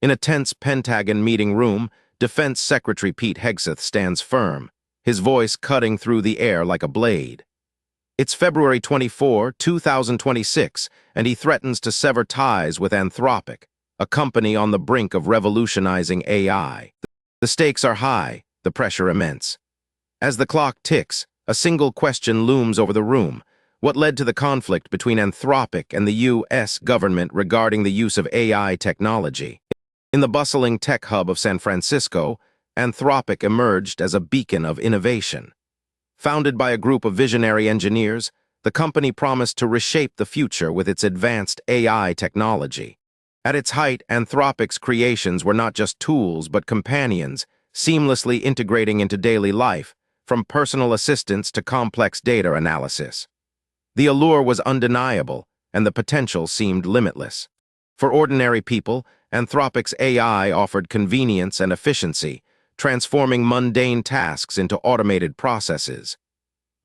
In a tense Pentagon meeting room, Defense Secretary Pete Hegseth stands firm, his voice cutting through the air like a blade. It's February 24, 2026, and he threatens to sever ties with Anthropic, a company on the brink of revolutionizing AI. The stakes are high, the pressure immense. As the clock ticks, a single question looms over the room. What led to the conflict between Anthropic and the U.S. government regarding the use of AI technology? In the bustling tech hub of San Francisco, Anthropic emerged as a beacon of innovation. Founded by a group of visionary engineers, the company promised to reshape the future with its advanced AI technology. At its height, Anthropic's creations were not just tools but companions, seamlessly integrating into daily life, from personal assistance to complex data analysis. The allure was undeniable, and the potential seemed limitless. For ordinary people, Anthropic's AI offered convenience and efficiency, transforming mundane tasks into automated processes.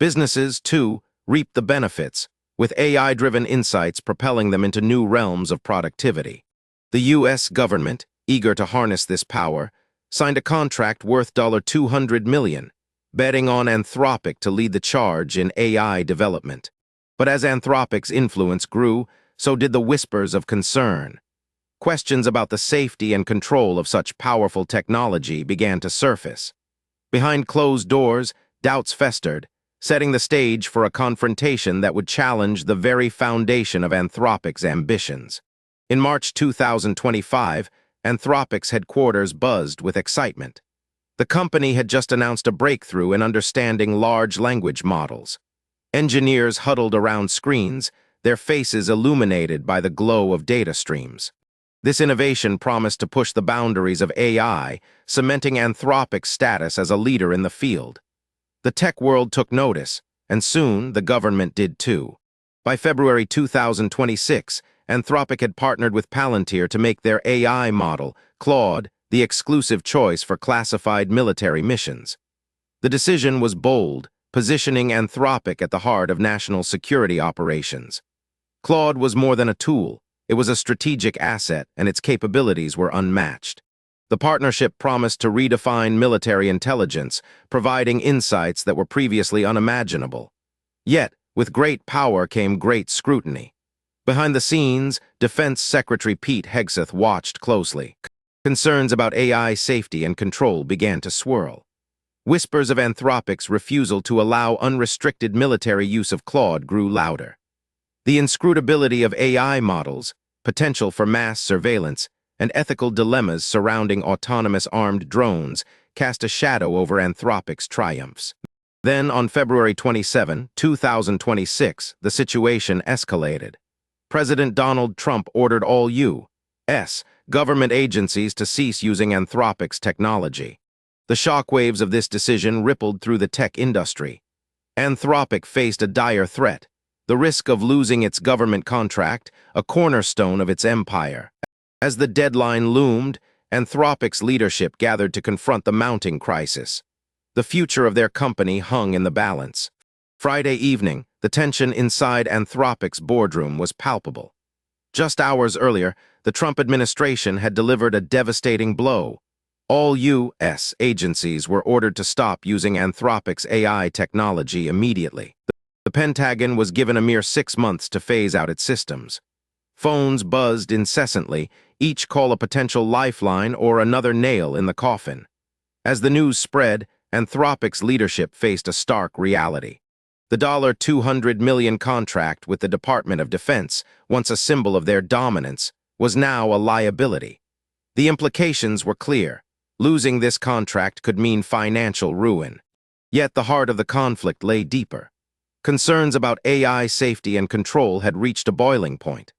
Businesses, too, reaped the benefits, with AI-driven insights propelling them into new realms of productivity. The U.S. government, eager to harness this power, signed a contract worth $200 million, betting on Anthropic to lead the charge in AI development. But as Anthropic's influence grew, so did the whispers of concern. Questions about the safety and control of such powerful technology began to surface. Behind closed doors, doubts festered, setting the stage for a confrontation that would challenge the very foundation of Anthropic's ambitions. In March 2025, Anthropic's headquarters buzzed with excitement. The company had just announced a breakthrough in understanding large language models. Engineers huddled around screens, their faces illuminated by the glow of data streams. This innovation promised to push the boundaries of AI, cementing Anthropic's status as a leader in the field. The tech world took notice, and soon the government did too. By February 2026, Anthropic had partnered with Palantir to make their AI model, Claude, the exclusive choice for classified military missions. The decision was bold, positioning Anthropic at the heart of national security operations. Claude was more than a tool. It was a strategic asset, and its capabilities were unmatched. The partnership promised to redefine military intelligence, providing insights that were previously unimaginable. Yet, with great power came great scrutiny. Behind the scenes, Defense Secretary Pete Hegseth watched closely. Concerns about AI safety and control began to swirl. Whispers of Anthropic's refusal to allow unrestricted military use of Claude grew louder. The inscrutability of AI models, potential for mass surveillance, and ethical dilemmas surrounding autonomous armed drones cast a shadow over Anthropic's triumphs. Then, on February 27, 2026, the situation escalated. President Donald Trump ordered all U.S. government agencies to cease using Anthropic's technology. The shockwaves of this decision rippled through the tech industry. Anthropic faced a dire threat, the risk of losing its government contract, a cornerstone of its empire. As the deadline loomed, Anthropic's leadership gathered to confront the mounting crisis. The future of their company hung in the balance. Friday evening, the tension inside Anthropic's boardroom was palpable. Just hours earlier, the Trump administration had delivered a devastating blow. All U.S. agencies were ordered to stop using Anthropic's AI technology immediately. The Pentagon was given a mere 6 months to phase out its systems. Phones buzzed incessantly, each call a potential lifeline or another nail in the coffin. As the news spread, Anthropic's leadership faced a stark reality. The $200 million contract with the Department of Defense, once a symbol of their dominance, was now a liability. The implications were clear. Losing this contract could mean financial ruin. Yet the heart of the conflict lay deeper. Concerns about AI safety and control had reached a boiling point.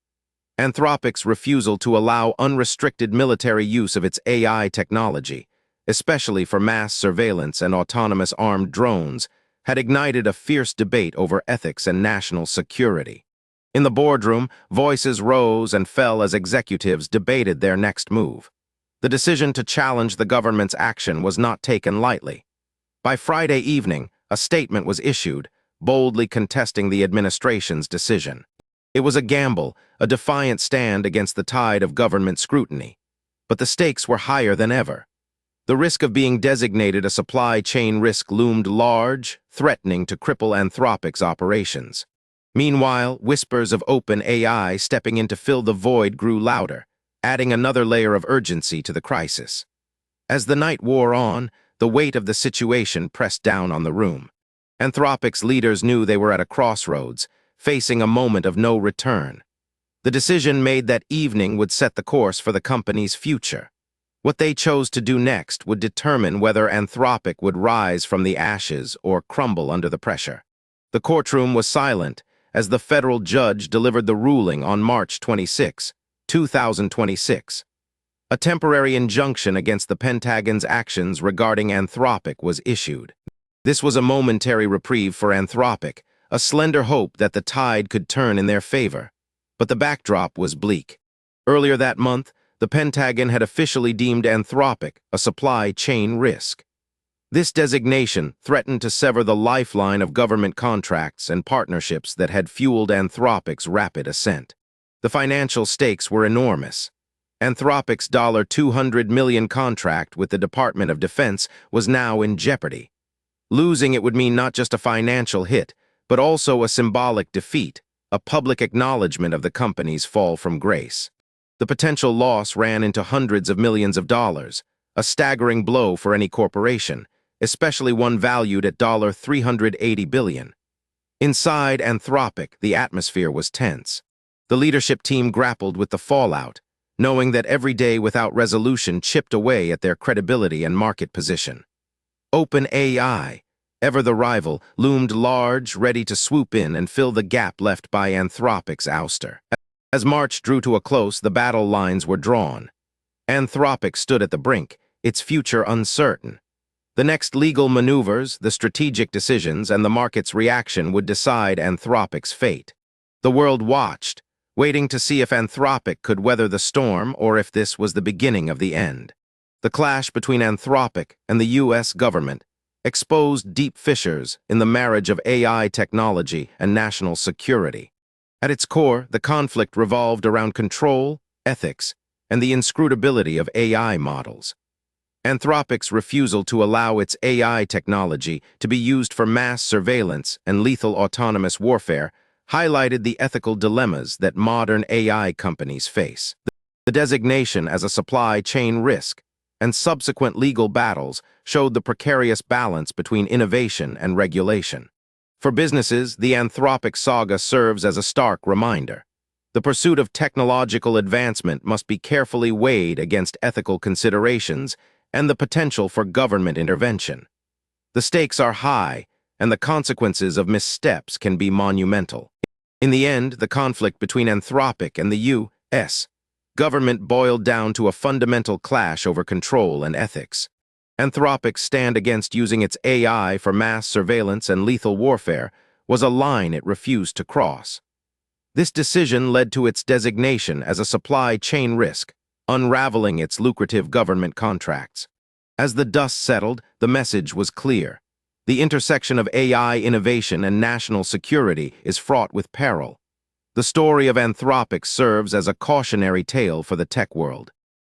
Anthropic's refusal to allow unrestricted military use of its AI technology, especially for mass surveillance and autonomous armed drones, had ignited a fierce debate over ethics and national security. In the boardroom, voices rose and fell as executives debated their next move. The decision to challenge the government's action was not taken lightly. By Friday evening, a statement was issued, boldly contesting the administration's decision. It was a gamble, a defiant stand against the tide of government scrutiny. but the stakes were higher than ever. The risk of being designated a supply chain risk loomed large, threatening to cripple Anthropic's operations. Meanwhile, whispers of open AI stepping in to fill the void grew louder, adding another layer of urgency to the crisis. As the night wore on, the weight of the situation pressed down on the room. Anthropic's leaders knew they were at a crossroads, facing a moment of no return. The decision made that evening would set the course for the company's future. What they chose to do next would determine whether Anthropic would rise from the ashes or crumble under the pressure. The courtroom was silent as the federal judge delivered the ruling on March 26, 2026. A temporary injunction against the Pentagon's actions regarding Anthropic was issued. This was a momentary reprieve for Anthropic, a slender hope that the tide could turn in their favor. But the backdrop was bleak. Earlier that month, the Pentagon had officially deemed Anthropic a supply chain risk. This designation threatened to sever the lifeline of government contracts and partnerships that had fueled Anthropic's rapid ascent. The financial stakes were enormous. Anthropic's $200 million contract with the Department of Defense was now in jeopardy. Losing it would mean not just a financial hit, but also a symbolic defeat, a public acknowledgement of the company's fall from grace. The potential loss ran into hundreds of millions of dollars, a staggering blow for any corporation, especially one valued at $380 billion. Inside Anthropic, the atmosphere was tense. The leadership team grappled with the fallout, knowing that every day without resolution chipped away at their credibility and market position. OpenAI, ever the rival, loomed large, ready to swoop in and fill the gap left by Anthropic's ouster. As March drew to a close, the battle lines were drawn. Anthropic stood at the brink, its future uncertain. The next legal maneuvers, the strategic decisions, and the market's reaction would decide Anthropic's fate. The world watched, waiting to see if Anthropic could weather the storm or if this was the beginning of the end. The clash between Anthropic and the U.S. government exposed deep fissures in the marriage of AI technology and national security. At its core, the conflict revolved around control, ethics, and the inscrutability of AI models. Anthropic's refusal to allow its AI technology to be used for mass surveillance and lethal autonomous warfare highlighted the ethical dilemmas that modern AI companies face. The designation as a supply chain risk and subsequent legal battles showed the precarious balance between innovation and regulation. For businesses, the Anthropic saga serves as a stark reminder. The pursuit of technological advancement must be carefully weighed against ethical considerations and the potential for government intervention. The stakes are high, and the consequences of missteps can be monumental. In the end, the conflict between Anthropic and the U.S. government boiled down to a fundamental clash over control and ethics. Anthropic's stand against using its AI for mass surveillance and lethal warfare was a line it refused to cross. This decision led to its designation as a supply chain risk, unraveling its lucrative government contracts. As the dust settled, the message was clear. The intersection of AI innovation and national security is fraught with peril. The story of Anthropic serves as a cautionary tale for the tech world.